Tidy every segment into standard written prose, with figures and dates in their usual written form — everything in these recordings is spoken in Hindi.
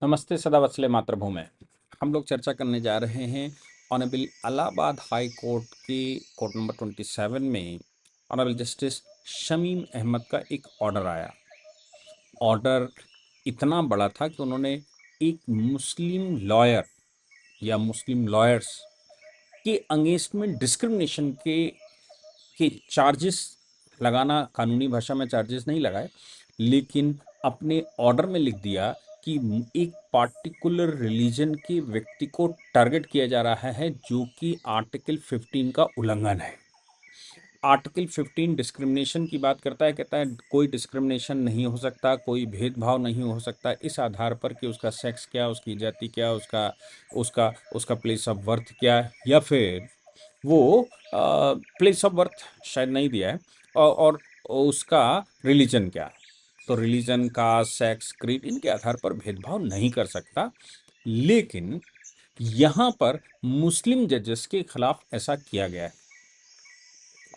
नमस्ते सदा वत्सले मातृभूमि। हम लोग चर्चा करने जा रहे हैं ऑनरेबल इलाहाबाद हाई कोर्ट के कोर्ट नंबर 27 में ऑनरेबल जस्टिस शमीम अहमद का एक ऑर्डर आया। ऑर्डर इतना बड़ा था कि उन्होंने एक मुस्लिम लॉयर या मुस्लिम लॉयर्स के अगेंस्ट में डिस्क्रिमिनेशन के चार्जेस लगाना, कानूनी भाषा में चार्जेस नहीं लगाए, लेकिन अपने ऑर्डर में लिख दिया कि एक पार्टिकुलर रिलीजन के व्यक्ति को टारगेट किया जा रहा है, जो कि आर्टिकल 15 का उल्लंघन है। आर्टिकल 15 डिस्क्रिमिनेशन की बात करता है, कहता है कोई डिस्क्रिमिनेशन नहीं हो सकता, कोई भेदभाव नहीं हो सकता इस आधार पर कि उसका सेक्स क्या, उसकी जाति क्या, उसका उसका उसका प्लेस ऑफ बर्थ क्या, या फिर वो प्लेस ऑफ बर्थ शायद नहीं दिया है, और उसका रिलीजन क्या है। तो रिलीजन का, सेक्स, क्रीड, इनके आधार पर भेदभाव नहीं कर सकता। लेकिन यहाँ पर मुस्लिम जजेस के खिलाफ ऐसा किया गया है,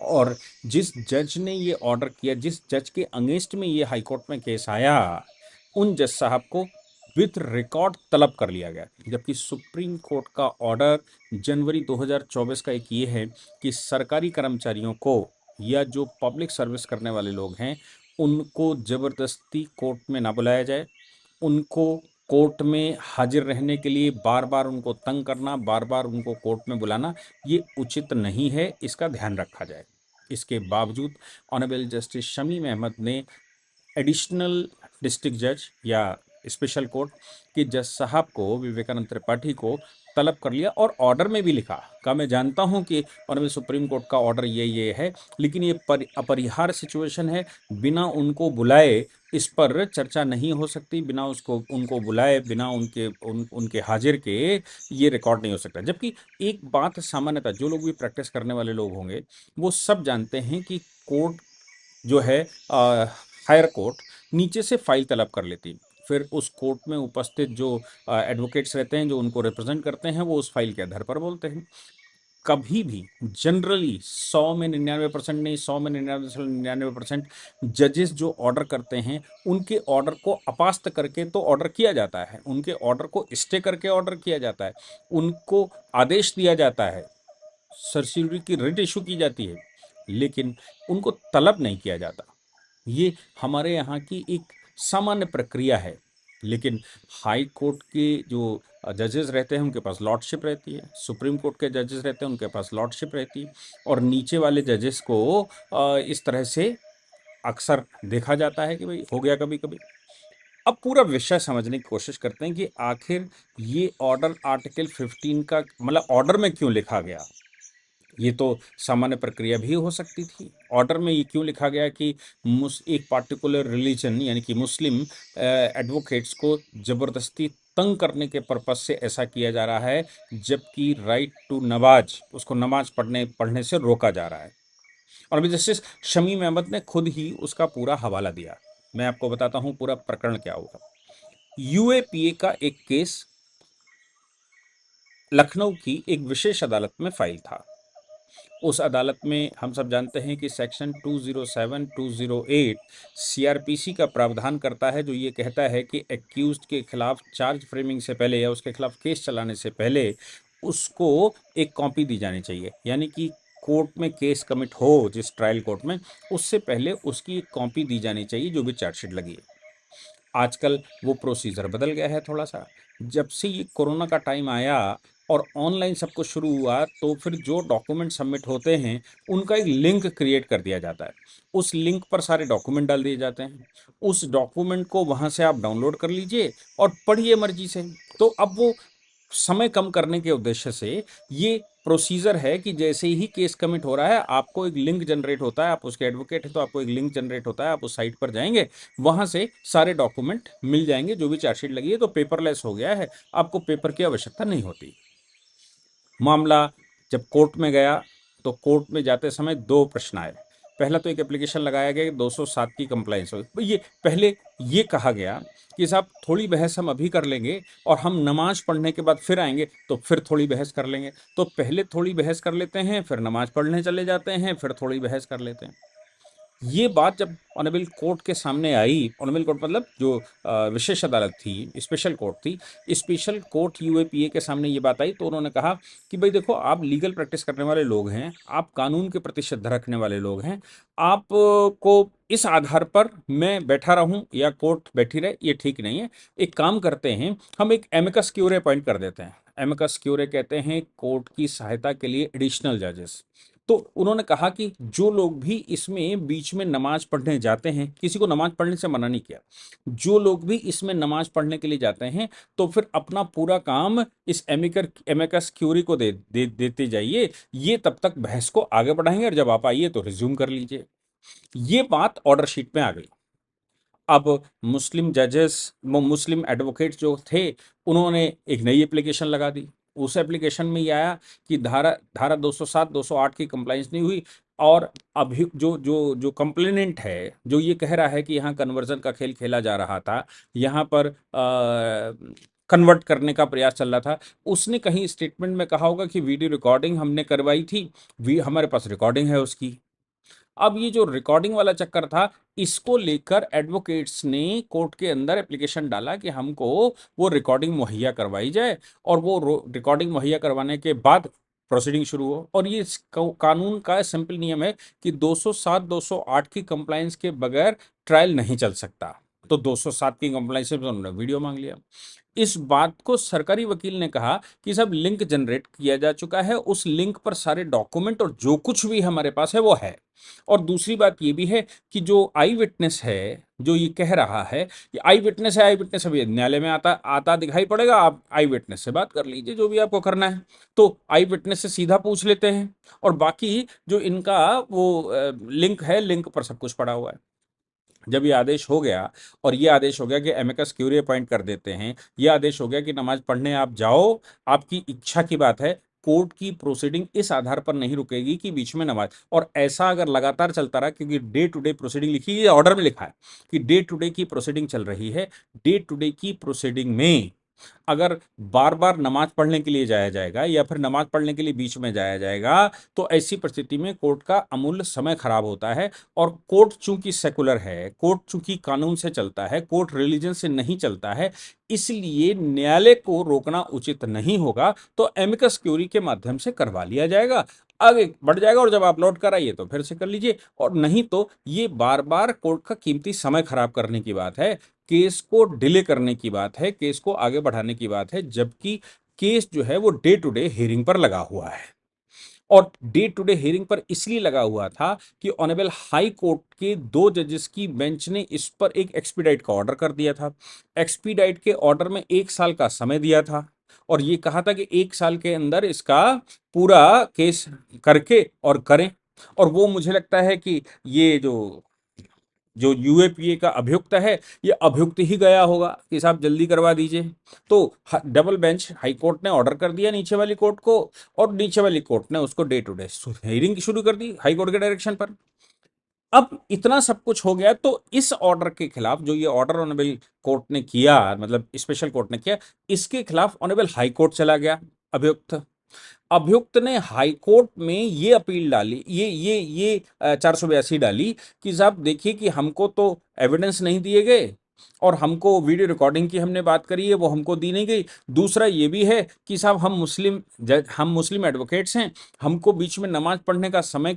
और जिस जज ने ये ऑर्डर किया, जिस जज के अगेंस्ट में ये हाईकोर्ट में केस आया, उन जज साहब को विथ रिकॉर्ड तलब कर लिया गया। जबकि सुप्रीम कोर्ट का ऑर्डर जनवरी 2024 का एक ये है कि सरकारी कर्मचारियों को या जो पब्लिक सर्विस करने वाले लोग हैं, उनको ज़बरदस्ती कोर्ट में ना बुलाया जाए, उनको कोर्ट में हाजिर रहने के लिए बार बार उनको तंग करना, बार बार उनको कोर्ट में बुलाना, ये उचित नहीं है, इसका ध्यान रखा जाए। इसके बावजूद ऑनरेबल जस्टिस शमीम अहमद ने एडिशनल डिस्ट्रिक्ट जज या स्पेशल कोर्ट के जज साहब को, विवेकानंद त्रिपाठी को, तलब कर लिया और ऑर्डर में भी लिखा। कहा मैं जानता हूं कि ऑनरेबल सुप्रीम कोर्ट का ऑर्डर ये है, लेकिन ये अपरिहार्य सिचुएशन है, बिना उनको बुलाए इस पर चर्चा नहीं हो सकती, बिना उसको उनको बुलाए, बिना उनके हाजिर के ये रिकॉर्ड नहीं हो सकता। जबकि एक बात सामान्यतः जो लोग भी प्रैक्टिस करने वाले लोग होंगे, वो सब जानते हैं कि कोर्ट जो है, हायर कोर्ट नीचे से फाइल तलब कर लेती, फिर उस कोर्ट में उपस्थित जो एडवोकेट्स रहते हैं, जो उनको रिप्रेजेंट करते हैं, वो उस फाइल के आधार पर बोलते हैं। कभी भी जनरली 100 में 99% नहीं, 100 में 99% जजेस जो ऑर्डर करते हैं, उनके ऑर्डर को अपास्त करके तो ऑर्डर किया जाता है, उनके ऑर्डर को स्टे करके ऑर्डर किया जाता है, उनको आदेश दिया जाता है, सर्सियरी की रिट इशू की जाती है, लेकिन उनको तलब नहीं किया जाता। ये हमारे यहाँ की एक सामान्य प्रक्रिया है। लेकिन हाई कोर्ट के जो जजेस रहते हैं, उनके पास लॉर्डशिप रहती है, सुप्रीम कोर्ट के जजेस रहते हैं, उनके पास लॉर्डशिप रहती है, और नीचे वाले जजेस को इस तरह से अक्सर देखा जाता है कि भाई हो गया कभी कभी। अब पूरा विषय समझने की कोशिश करते हैं कि आखिर ये ऑर्डर आर्टिकल 15 का मतलब ऑर्डर में क्यों लिखा गया। ये तो सामान्य प्रक्रिया भी हो सकती थी। ऑर्डर में ये क्यों लिखा गया कि एक पार्टिकुलर रिलीजन यानी कि मुस्लिम एडवोकेट्स को ज़बरदस्ती तंग करने के पर्पज से ऐसा किया जा रहा है, जबकि राइट टू नमाज, उसको नमाज पढ़ने से रोका जा रहा है। और अभी जस्टिस शमीम अहमद ने खुद ही उसका पूरा हवाला दिया। मैं आपको बताता हूँ पूरा प्रकरण क्या हुआ। यूएपीए का एक केस लखनऊ की एक विशेष अदालत में फाइल था। उस अदालत में हम सब जानते हैं कि सेक्शन 207, 208 सीआरपीसी का प्रावधान करता है, जो ये कहता है कि एक्यूज्ड के खिलाफ चार्ज फ्रेमिंग से पहले या उसके खिलाफ केस चलाने से पहले उसको एक कॉपी दी जानी चाहिए। यानी कि कोर्ट में केस कमिट हो, जिस ट्रायल कोर्ट में, उससे पहले उसकी एक कॉपी दी जानी चाहिए जो भी चार्जशीट लगी है। आजकल वो प्रोसीजर बदल गया है थोड़ा सा। जब से ये कोरोना का टाइम आया और ऑनलाइन सब कुछ शुरू हुआ, तो फिर जो डॉक्यूमेंट सबमिट होते हैं, उनका एक लिंक क्रिएट कर दिया जाता है। उस लिंक पर सारे डॉक्यूमेंट डाल दिए जाते हैं। उस डॉक्यूमेंट को वहाँ से आप डाउनलोड कर लीजिए और पढ़िए मर्जी से। तो अब वो समय कम करने के उद्देश्य से ये प्रोसीजर है कि जैसे ही केस कमिट हो रहा है, आपको एक लिंक जनरेट होता है, आप उसके एडवोकेट हैं तो आपको एक लिंक जनरेट होता है, आप उस साइट पर जाएंगे, वहां से सारे डॉक्यूमेंट मिल जाएंगे, जो भी चार्जशीट लगी है। तो पेपरलेस हो गया है, आपको पेपर की आवश्यकता नहीं होती। मामला जब कोर्ट में गया, तो कोर्ट में जाते समय दो प्रश्न आए। पहला तो एक एप्लीकेशन लगाया गया कि 207 की कंप्लाइंस हो। ये पहले ये कहा गया कि साहब थोड़ी बहस हम अभी कर लेंगे और हम नमाज पढ़ने के बाद फिर आएंगे तो फिर थोड़ी बहस कर लेंगे। तो पहले थोड़ी बहस कर लेते हैं, फिर नमाज पढ़ने चले जाते हैं, फिर थोड़ी बहस कर लेते हैं। ये बात जब ऑनरेबल कोर्ट के सामने आई, ऑनरेबल कोर्ट मतलब जो विशेष अदालत थी, स्पेशल कोर्ट थी, स्पेशल कोर्ट यूएपीए के सामने ये बात आई, तो उन्होंने कहा कि भाई देखो, आप लीगल प्रैक्टिस करने वाले लोग हैं, आप कानून के प्रति श्रद्धा रखने वाले लोग हैं, आप को इस आधार पर मैं बैठा रहूं या कोर्ट बैठी रहे, ये ठीक नहीं है। एक काम करते हैं, हम एक एमिकस क्यूरे अपॉइंट कर देते हैं। एमिकस क्यूरे कहते हैं कोर्ट की सहायता के लिए एडिशनल जजेस। तो उन्होंने कहा कि जो लोग भी इसमें बीच में नमाज पढ़ने जाते हैं, किसी को नमाज पढ़ने से मना नहीं किया, जो लोग भी इसमें नमाज पढ़ने के लिए जाते हैं, तो फिर अपना पूरा काम इस एमिकस क्यूरी को देते जाइए, ये तब तक बहस को आगे बढ़ाएंगे, और जब आप आइए तो रिज्यूम कर लीजिए। ये बात ऑर्डर शीट में आ गई। अब मुस्लिम जजेस, मुस्लिम एडवोकेट जो थे, उन्होंने एक नई एप्लीकेशन लगा दी। उस एप्लीकेशन में ये आया कि धारा धारा 207 208 की कंप्लाइंस नहीं हुई, और अभी जो जो जो कंप्लेनेंट है, जो ये कह रहा है कि यहाँ कन्वर्जन का खेल खेला जा रहा था, यहाँ पर कन्वर्ट करने का प्रयास चल रहा था, उसने कहीं स्टेटमेंट में कहा होगा कि वीडियो रिकॉर्डिंग हमने करवाई थी, हमारे पास रिकॉर्डिंग है उसकी। अब ये जो रिकॉर्डिंग वाला चक्कर था, इसको लेकर एडवोकेट्स ने कोर्ट के अंदर एप्लीकेशन डाला कि हमको वो रिकॉर्डिंग मुहैया करवाई जाए, और वो रिकॉर्डिंग मुहैया करवाने के बाद प्रोसीडिंग शुरू हो। और ये कानून का सिंपल नियम है कि 207 208 की कंप्लायंस के बगैर ट्रायल नहीं चल सकता। तो 207 की कंप्लायंस से उन्होंने वीडियो मांग लिया। इस बात को सरकारी वकील ने कहा कि सब लिंक जनरेट किया जा चुका है, उस लिंक पर सारे डॉक्यूमेंट और जो कुछ भी हमारे पास है वो है। और दूसरी बात ये भी है कि जो आई विटनेस है, जो ये कह रहा है कि आई विटनेस है, आई विटनेस अभी न्यायालय में आता आता दिखाई पड़ेगा, आप आई विटनेस से बात कर लीजिए जो भी आपको करना है। तो आई विटनेस से सीधा पूछ लेते हैं, और बाकी जो इनका वो लिंक है, लिंक पर सब कुछ पड़ा हुआ है। जब ये आदेश हो गया, और ये आदेश हो गया कि एमिकस क्यूरी अपॉइंट कर देते हैं, ये आदेश हो गया कि नमाज पढ़ने आप जाओ, आपकी इच्छा की बात है, कोर्ट की प्रोसीडिंग इस आधार पर नहीं रुकेगी कि बीच में नमाज, और ऐसा अगर लगातार चलता रहा, क्योंकि डे टू डे प्रोसीडिंग लिखी है, ऑर्डर में लिखा है कि डे टू डे की प्रोसीडिंग चल रही है, डे टू डे की प्रोसीडिंग में अगर बार बार नमाज पढ़ने के लिए जाया जाएगा, या फिर नमाज पढ़ने के लिए बीच में जाया जाएगा, तो ऐसी परिस्थिति में कोर्ट का अमूल्य समय खराब होता है। और कोर्ट चूंकि सेकुलर है, कोर्ट चूंकि कानून से चलता है, कोर्ट रिलीजन से नहीं चलता है, इसलिए न्यायालय को रोकना उचित नहीं होगा। तो एमिकस क्यूरी के माध्यम से करवा लिया जाएगा, आगे बढ़ जाएगा, और जब आप लौट कर आइए तो फिर से कर लीजिए। और नहीं तो ये बार बार कोर्ट का कीमती समय खराब करने की बात है, केस को डिले करने की बात है, केस को आगे बढ़ाने की बात है, जबकि केस जो है वो डे टू डे हियरिंग पर लगा हुआ है। और डे टू डे हियरिंग पर इसलिए लगा हुआ था कि ऑनरेबल हाई कोर्ट के 2 जजेस की बेंच ने इस पर एक एक्सपीडाइट का ऑर्डर कर दिया था। एक्सपीडाइट के ऑर्डर में 1 साल का समय दिया था, और ये कहा था कि 1 साल के अंदर इसका पूरा केस करके और करें। और वो मुझे लगता है कि ये जो जो यूएपीए का अभियुक्त है, ये अभियुक्त ही गया होगा कि साहब जल्दी करवा दीजिए। तो डबल बेंच हाई कोर्ट ने ऑर्डर कर दिया नीचे वाली कोर्ट को, और नीचे वाली कोर्ट ने उसको डे टू डे हियरिंग शुरू कर दी हाई कोर्ट के डायरेक्शन पर। अब इतना सब कुछ हो गया, तो इस ऑर्डर के खिलाफ, जो ये ऑर्डर ऑनरेबल कोर्ट ने किया, मतलब स्पेशल कोर्ट ने किया, इसके खिलाफ ऑनरेबल हाई कोर्ट चला गया अभियुक्त। अभियुक्त ने हाई कोर्ट में ये अपील डाली, ये 482 डाली कि साहब देखिए कि हमको तो एविडेंस नहीं दिए गए, और हमको वीडियो रिकॉर्डिंग की हमने बात करी है वो हमको दी नहीं गई। दूसरा ये भी है कि साहब हम मुस्लिम एडवोकेट्स हैं, हमको बीच में नमाज पढ़ने का समय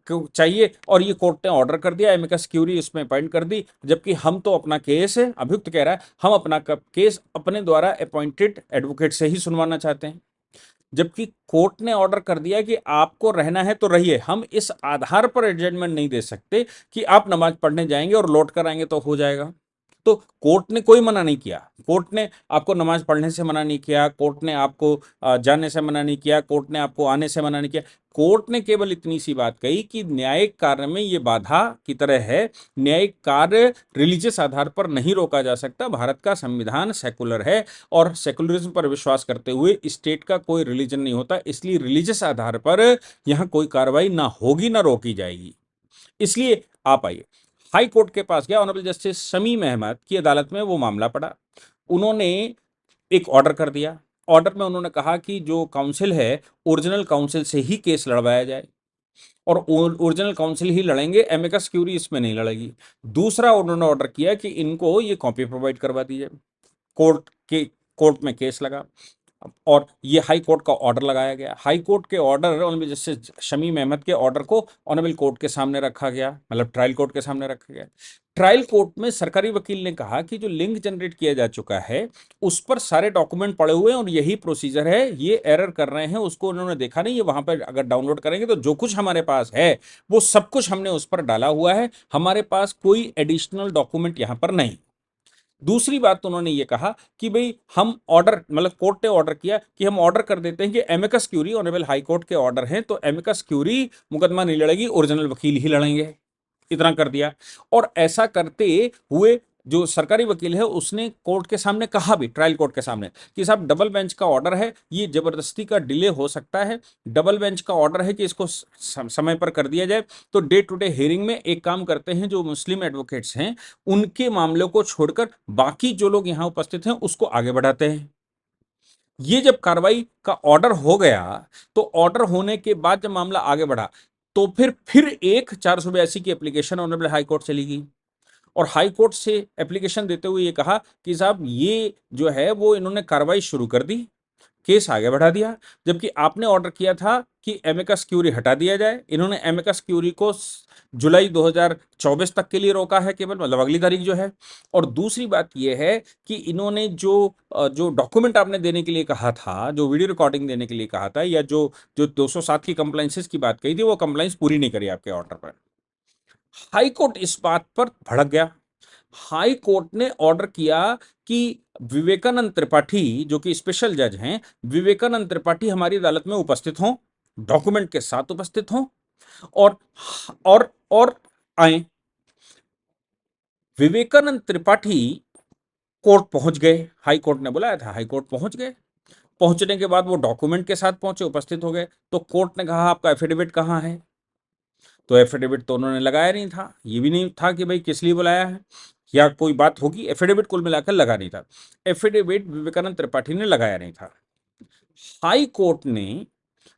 चाहिए, और ये कोर्ट ने ऑर्डर कर दिया, एमिकस क्यूरी इसमें अपॉइंट कर दी, जबकि हम तो अपना केस है, अभियुक्त कह रहा है, हम अपना केस अपने द्वारा अपॉइंटेड एडवोकेट से ही सुनवाना चाहते हैं। जबकि कोर्ट ने ऑर्डर कर दिया कि आपको रहना है तो रहिए, हम इस आधार पर एडजमेंट नहीं दे सकते कि आप नमाज पढ़ने जाएंगे और लौट कर आएंगे तो हो जाएगा। तो कोर्ट ने कोई मना नहीं किया, कोर्ट ने आपको नमाज पढ़ने से मना नहीं किया, कोर्ट ने आपको जाने से मना नहीं किया, कोर्ट ने आपको आने से मना नहीं किया। कोर्ट ने केवल इतनी सी बात कही कि न्यायिक कार्य में ये बाधा की तरह है, न्यायिक कार्य रिलीजियस आधार पर नहीं रोका जा सकता, भारत का संविधान सेकुलर है, और सेकुलरिज्म पर विश्वास करते हुए स्टेट का कोई रिलीजन नहीं होता, इसलिए रिलीजियस आधार पर यहाँ कोई कार्रवाई ना होगी ना रोकी जाएगी। इसलिए आप आइए। हाई कोर्ट के पास गया, ऑनरेबल जस्टिस शमीम अहमद की अदालत में वो मामला पड़ा। उन्होंने एक ऑर्डर कर दिया। ऑर्डर में उन्होंने कहा कि जो काउंसिल है, ओरिजिनल काउंसिल से ही केस लड़वाया जाए। और ओरिजिनल काउंसिल ही लड़ेंगे, एमिकस क्यूरी इसमें नहीं लड़ेगी। दूसरा उन्होंने ऑर्डर किया कि इनको ये कॉपी प्रोवाइड करवा दीजिए। कोर्ट के कोर्ट में केस लगा और ये हाई कोर्ट का ऑर्डर लगाया गया। हाई कोर्ट के order honourable justice Shamim Ahmed के ऑर्डर को ऑनरेबल कोर्ट के सामने रखा गया, मतलब ट्रायल कोर्ट के सामने रखा गया। ट्रायल कोर्ट में सरकारी वकील ने कहा कि जो लिंक जनरेट किया जा चुका है उस पर सारे डॉक्यूमेंट पड़े हुए हैं और यही प्रोसीजर है, ये एरर कर रहे हैं, उसको उन्होंने देखा नहीं, ये वहां पर अगर डाउनलोड करेंगे तो जो कुछ हमारे पास है वो सब कुछ हमने उस पर डाला हुआ है, हमारे पास कोई एडिशनल डॉक्यूमेंट यहां पर नहीं। दूसरी बात तो उन्होंने ये कहा कि भाई हम ऑर्डर, मतलब कोर्ट ने ऑर्डर किया कि हम ऑर्डर कर देते हैं कि amicus curiae, honourable high court के ऑर्डर हैं तो एमिकस क्यूरी मुकदमा नहीं लड़ेगी, ओरिजिनल वकील ही लड़ेंगे, इतना कर दिया। और ऐसा करते हुए जो सरकारी वकील है उसने कोर्ट के सामने कहा भी, ट्रायल कोर्ट के सामने, कि साहब डबल बेंच का ऑर्डर है, ये जबरदस्ती का डिले हो सकता है, डबल बेंच का ऑर्डर है कि इसको समय पर कर दिया जाए। तो डे टू डे हियरिंग में एक काम करते हैं, जो मुस्लिम एडवोकेट्स हैं उनके मामलों को छोड़कर बाकी जो लोग यहां उपस्थित हैं उसको आगे बढ़ाते हैं। ये जब कार्रवाई का ऑर्डर हो गया तो ऑर्डर होने के बाद जब मामला आगे बढ़ा तो फिर एक 482 की एप्लीकेशन ऑनरेबल हाई कोर्ट चली गई और हाई कोर्ट से एप्लीकेशन देते हुए ये कहा कि साहब ये जो है वो इन्होंने कार्रवाई शुरू कर दी, केस आगे बढ़ा दिया, जबकि आपने ऑर्डर किया था कि एमिकस क्यूरी हटा दिया जाए। इन्होंने एमिकस क्यूरी को जुलाई 2024 तक के लिए रोका है केवल, मतलब अगली तारीख जो है। और दूसरी बात यह है कि इन्होंने जो डॉक्यूमेंट आपने देने के लिए कहा था, जो वीडियो रिकॉर्डिंग देने के लिए कहा था, या जो जो 207 की कंप्लाइंसेस की बात कही थी, वो कंप्लाइंस पूरी नहीं करी आपके ऑर्डर पर। हाई कोर्ट इस बात पर भड़क गया। हाई कोर्ट ने ऑर्डर किया कि विवेकानंद त्रिपाठी, जो कि स्पेशल जज हैं, विवेकानंद त्रिपाठी हमारी अदालत में उपस्थित हों, डॉक्यूमेंट के साथ उपस्थित हों और और आए। विवेकानंद त्रिपाठी कोर्ट पहुंच गए, हाई कोर्ट ने बुलाया था, हाई कोर्ट पहुंच गए। पहुंचने के बाद वो डॉक्यूमेंट के साथ पहुंचे, उपस्थित हो गए। तो कोर्ट ने कहा आपका एफिडेविट कहां है? तो एफिडेविट तो उन्होंने लगाया नहीं था, ये भी नहीं था कि भाई किस लिए बुलाया है या कोई बात होगी, एफिडेविट कुल मिलाकर लगा नहीं था। एफिडेविट विवेकानंद त्रिपाठी ने लगाया नहीं था। हाई कोर्ट ने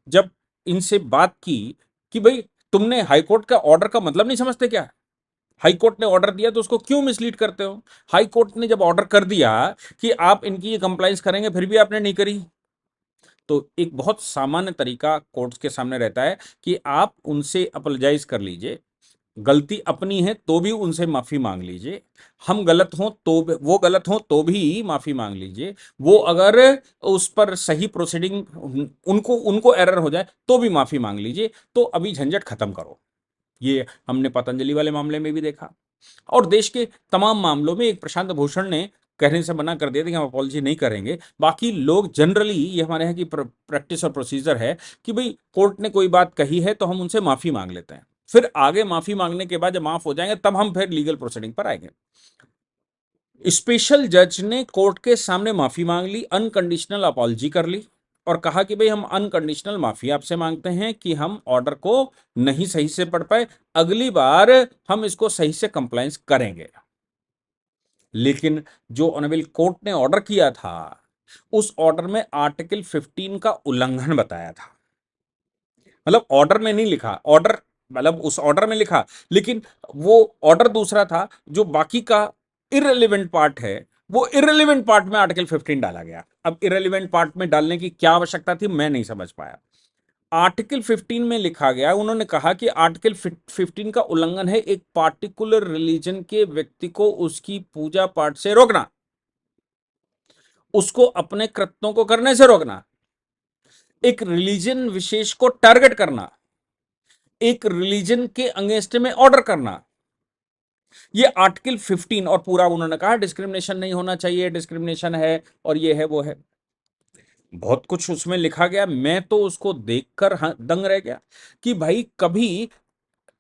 जब इनसे बात की कि भाई तुमने हाई कोर्ट का ऑर्डर का मतलब नहीं समझते क्या? हाई कोर्ट ने ऑर्डर दिया तो उसको क्यों मिसलीड करते हो? हाई कोर्ट ने जब ऑर्डर कर दिया कि आप इनकी ये कंप्लाइंस करेंगे फिर भी आपने नहीं करी, तो एक बहुत सामान्य तरीका कोर्ट्स के सामने रहता है कि आप उनसे अपोलोजाइज कर लीजिए, गलती अपनी है तो भी उनसे माफी मांग लीजिए, हम गलत हों तो वो गलत हों तो भी माफी मांग लीजिए, वो अगर उस पर सही प्रोसीडिंग उनको उनको एरर हो जाए तो भी माफी मांग लीजिए, तो अभी झंझट खत्म करो। ये हमने पतंजलि वाले मामले में भी देखा और देश के तमाम मामलों में एक प्रशांत भूषण ने कहने से मना कर दिया था कि हम अपॉलॉजी नहीं करेंगे। बाकी लोग जनरली, ये हमारे यहाँ की प्रैक्टिस और प्रोसीजर है कि भाई कोर्ट ने कोई बात कही है तो हम उनसे माफी मांग लेते हैं, फिर आगे माफी मांगने के बाद जब माफ हो जाएंगे तब हम फिर लीगल प्रोसीडिंग पर आएंगे। स्पेशल जज ने कोर्ट के सामने माफी मांग ली, अनकंडीशनल अपॉलजी कर ली और कहा कि भाई हम अनकंडीशनल माफी आपसे मांगते हैं कि हम ऑर्डर को नहीं सही से पढ़ पाए, अगली बार हम इसको सही से कंप्लायंस करेंगे। लेकिन जो ऑनरेबल कोर्ट ने ऑर्डर किया था उस ऑर्डर में आर्टिकल 15 का उल्लंघन बताया था। मतलब ऑर्डर में नहीं लिखा, ऑर्डर मतलब उस ऑर्डर में लिखा लेकिन वो ऑर्डर दूसरा था, जो बाकी का इररिलेवेंट पार्ट है वो इररिलेवेंट पार्ट में आर्टिकल 15 डाला गया। अब इररिलेवेंट पार्ट में डालने की क्या आवश्यकता थी मैं नहीं समझ पाया। आर्टिकल 15 में लिखा गया, उन्होंने कहा कि आर्टिकल 15 का उल्लंघन है एक पार्टिकुलर रिलीजन के व्यक्ति को उसकी पूजा पाठ से रोकना, उसको अपने कृत्यों को करने से रोकना, एक रिलीजन विशेष को टारगेट करना, एक रिलीजन के अगेंस्ट में ऑर्डर करना। ये आर्टिकल 15 और पूरा उन्होंने कहा डिस्क्रिमिनेशन नहीं होना चाहिए, डिस्क्रिमिनेशन है और ये है वो है, बहुत कुछ उसमें लिखा गया। मैं तो उसको देखकर दंग रह गया कि भाई कभी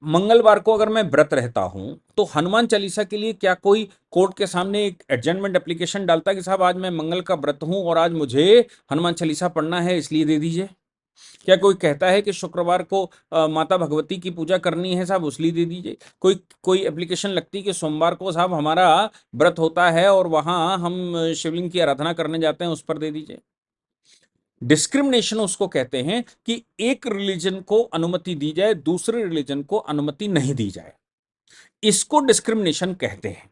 मंगलवार को अगर मैं व्रत रहता हूं तो हनुमान चालीसा के लिए क्या कोई कोर्ट के सामने एक एडजमेंट एप्लीकेशन डालता कि साहब आज मैं मंगल का व्रत हूं और आज मुझे हनुमान चालीसा पढ़ना है इसलिए दे दीजिए? क्या कोई कहता है कि शुक्रवार को माता भगवती की पूजा करनी है साहब उसलिए दे दीजिए? कोई कोई एप्लीकेशन लगती कि सोमवार को साहब हमारा व्रत होता है और वहां हम शिवलिंग की आराधना करने जाते हैं उस पर दे दीजिए? डिस्क्रिमिनेशन उसको कहते हैं कि एक रिलीजन को अनुमति दी जाए, दूसरे रिलीजन को अनुमति नहीं दी जाए, इसको डिस्क्रिमिनेशन कहते हैं।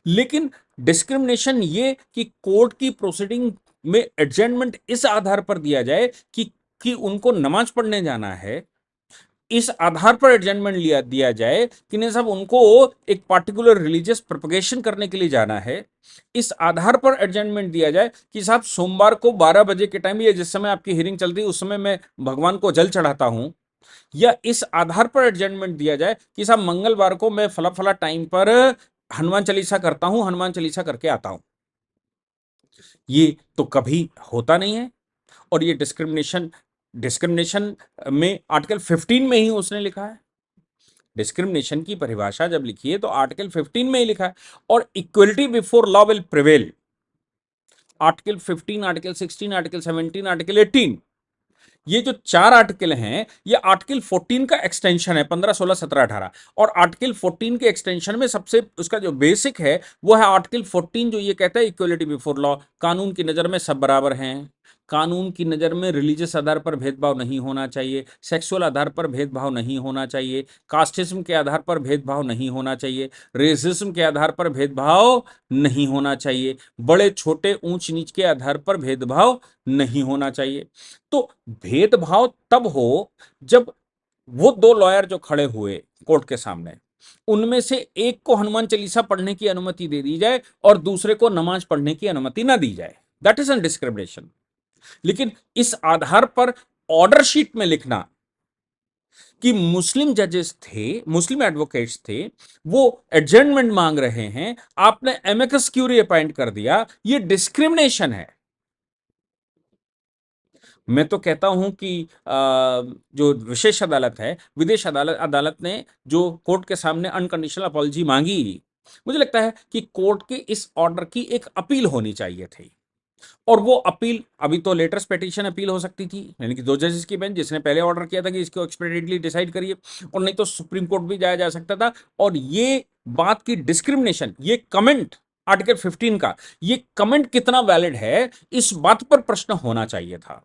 लेकिन डिस्क्रिमिनेशन ये कि कोर्ट की प्रोसीडिंग में एडजमेंट इस आधार पर दिया जाए कि उनको नमाज पढ़ने जाना है, इस आधार पर एडजमेंट लिया दिया जाए कि नहीं साहब उनको एक पार्टिकुलर रिलीजियस प्रोपगेशन करने के लिए जाना है, इस आधार पर एडजमेंट दिया जाए कि साहब सोमवार को 12 बजे के टाइम या जिस समय आपकी हियरिंग चलती है उस समय मैं भगवान को जल चढ़ाता हूं, या इस आधार पर एडजमेंट दिया जाए कि साहब मंगलवार को मैं फला फला टाइम पर हनुमान चालीसा करता हूं, हनुमान चालीसा करके आता हूं। ये तो कभी होता नहीं है। और ये डिस्क्रिमिनेशन डिस्क्रिमिनेशन में आर्टिकल 15 में ही उसने लिखा है। डिस्क्रिमिनेशन की परिभाषा जब लिखी है तो आर्टिकल 15 में ही लिखा है। और equality before law will prevail, article 15, article 16, article 17, article 18, ये जो 4 आर्टिकल हैं ये आर्टिकल 14 का एक्सटेंशन है, 15, 16, 17, 18। और आर्टिकल 14 के एक्सटेंशन में सबसे उसका जो बेसिक है वो है आर्टिकल 14, जो ये कहता है इक्वलिटी बिफोर लॉ, कानून की नजर में सब बराबर हैं, कानून की नजर में रिलीजियस आधार पर भेदभाव नहीं होना चाहिए, सेक्सुअल आधार पर भेदभाव नहीं होना चाहिए, कास्टिज्म के आधार पर भेदभाव नहीं होना चाहिए, रेसिज्म के आधार पर भेदभाव नहीं होना चाहिए, बड़े छोटे ऊंच नीच के आधार पर भेदभाव नहीं होना चाहिए। तो भेदभाव तब हो जब वो दो लॉयर जो खड़े हुए कोर्ट के सामने, उनमें से एक को हनुमान चालीसा पढ़ने की अनुमति दे दी जाए और दूसरे को नमाज पढ़ने की अनुमति ना दी जाए, दैट इज एन डिस्क्रिमिनेशन। लेकिन इस आधार पर ऑर्डर शीट में लिखना कि मुस्लिम जजेस थे, मुस्लिम एडवोकेट्स थे, वो एडजर्नमेंट मांग रहे हैं, आपने एमिकस क्यूरी अपॉइंट कर दिया, ये डिस्क्रिमिनेशन है। मैं तो कहता हूं कि जो विशेष अदालत है, विदेश अदालत अदालत ने जो कोर्ट के सामने अनकंडीशनल अपॉलजी मांगी, मुझे लगता है कि कोर्ट के इस ऑर्डर की एक अपील होनी चाहिए थी। और वो अपील अभी तो लेटेस्ट पिटीशन अपील हो सकती थी, यानी कि 2 जजेस की बेंच जिसने पहले ऑर्डर किया था कि इसको एक्सपेडिटली डिसाइड करिए, और नहीं तो सुप्रीम कोर्ट भी जाया जा सकता था। और ये बात की डिस्क्रिमिनेशन, ये कमेंट आर्टिकल 15 का, ये कमेंट कितना वैलिड है, इस बात पर प्रश्न होना चाहिए था।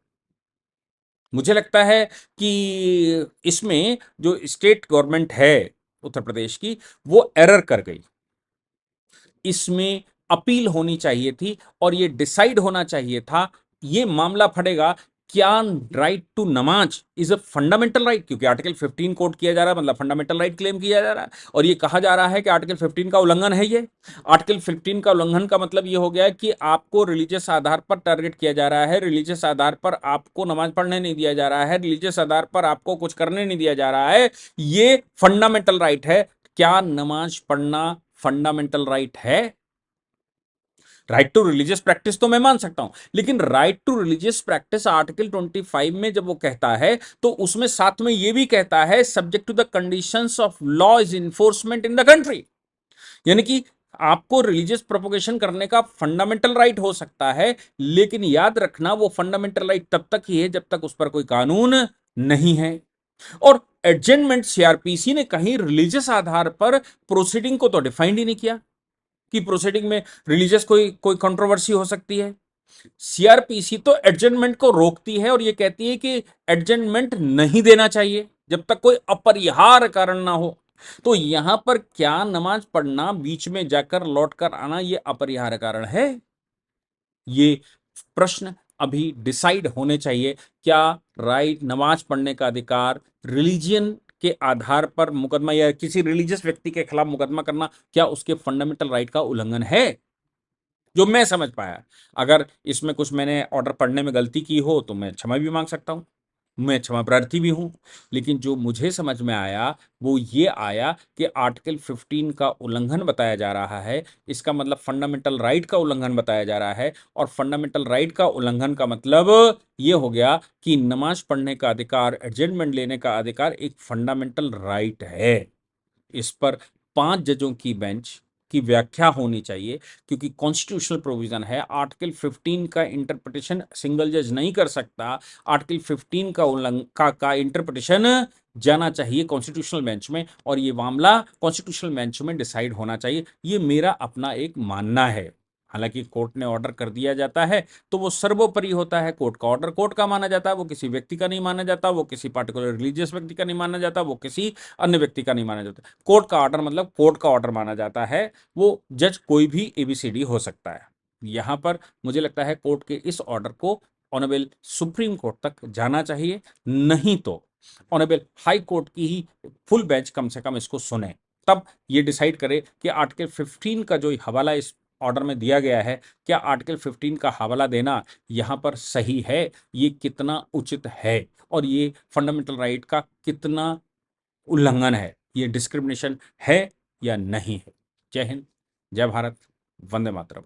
मुझे लगता है कि इसमें जो स्टेट गवर्नमेंट है उत्तर प्रदेश की, वो एरर कर गई। इसमें अपील होनी चाहिए थी और ये डिसाइड होना चाहिए था। ये मामला फटेगा, क्या राइट टू नमाज इज अ फंडामेंटल राइट, क्योंकि आर्टिकल 15 कोट किया जा रहा है, मतलब फंडामेंटल राइट क्लेम किया जा रहा है, और ये कहा जा रहा है कि आर्टिकल 15 का उल्लंघन है। ये आर्टिकल 15 का उल्लंघन का मतलब ये हो गया कि आपको रिलीजियस आधार पर टारगेट किया जा रहा है, रिलीजियस आधार पर आपको नमाज पढ़ने नहीं दिया जा रहा है, रिलीजियस आधार पर आपको कुछ करने नहीं दिया जा रहा है। ये फंडामेंटल राइट है। क्या नमाज पढ़ना फंडामेंटल राइट है? राइट टू रिलीजियस प्रैक्टिस तो मैं मान सकता हूं, लेकिन right to religious practice article 25 में जब वो कहता है तो उसमें साथ में ये भी कहता है subject to the conditions of law is enforcement in the country. यानी कि आपको रिलीजियस प्रोपोगेशन करने का फंडामेंटल राइट हो सकता है, लेकिन याद रखना वो फंडामेंटल राइट तब तक ही है जब तक उस पर कोई कानून नहीं है। और एडजमेंट सीआरपीसी ने कहीं रिलीजियस आधार पर प्रोसीडिंग को तो डिफाइंड ही नहीं किया कि प्रोसीडिंग में रिलीजियस कोई कोई कंट्रोवर्सी हो सकती है। सीआरपीसी तो एडजमेंट को रोकती है और यह कहती है कि एडजमेंट नहीं देना चाहिए जब तक कोई अपरिहार्य कारण ना हो। तो यहां पर क्या नमाज पढ़ना, बीच में जाकर लौट कर आना, यह अपरिहार्य कारण है? ये प्रश्न अभी डिसाइड होने चाहिए। क्या राइट नमाज पढ़ने का अधिकार, रिलीजियन के आधार पर मुकदमा या किसी रिलीजियस व्यक्ति के खिलाफ मुकदमा करना, क्या उसके फंडामेंटल राइट का उल्लंघन है? जो मैं समझ पाया, अगर इसमें कुछ मैंने ऑर्डर पढ़ने में गलती की हो तो मैं क्षमा भी मांग सकता हूं, मैं क्षमा प्रार्थी भी हूं। लेकिन जो मुझे समझ में आया वो ये आया कि आर्टिकल 15 का उल्लंघन बताया जा रहा है, इसका मतलब फंडामेंटल राइट का उल्लंघन बताया जा रहा है। और फंडामेंटल राइट का उल्लंघन का मतलब ये हो गया कि नमाज पढ़ने का अधिकार, एडजमेंट लेने का अधिकार एक फंडामेंटल राइट है। इस पर 5 जजों की बेंच की व्याख्या होनी चाहिए, क्योंकि कॉन्स्टिट्यूशनल प्रोविजन है। आर्टिकल 15 का इंटरप्रिटेशन सिंगल जज नहीं कर सकता। आर्टिकल 15 का उल्लंघन का इंटरप्रिटेशन जाना चाहिए कॉन्स्टिट्यूशनल बेंच में, और ये मामला कॉन्स्टिट्यूशनल बेंच में डिसाइड होना चाहिए। ये मेरा अपना एक मानना है। हालांकि कोर्ट ने ऑर्डर कर दिया जाता है तो वो सर्वोपरि होता है। कोर्ट का ऑर्डर कोर्ट का माना जाता है, वो किसी व्यक्ति का नहीं माना जाता, वो किसी पर्टिकुलर रिलीजियस व्यक्ति का नहीं माना जाता, वो किसी अन्य व्यक्ति का नहीं माना जाता। कोर्ट का ऑर्डर मतलब कोर्ट का ऑर्डर माना जाता है, वो जज कोई भी एबीसीडी हो सकता है। यहां पर मुझे लगता है कोर्ट के इस ऑर्डर को ऑनरेबल सुप्रीम कोर्ट तक जाना चाहिए, नहीं तो ऑनरेबल हाई कोर्ट की ही फुल बेंच कम से कम इसको सुने, तब ये डिसाइड करे कि आर्टिकल 15 का जो हवाला इस ऑर्डर में दिया गया है, क्या आर्टिकल 15 का हवाला देना यहाँ पर सही है, ये कितना उचित है और ये फंडामेंटल राइट का कितना उल्लंघन है, ये डिस्क्रिमिनेशन है या नहीं है। जय हिंद, जय भारत, वंदे मातरम।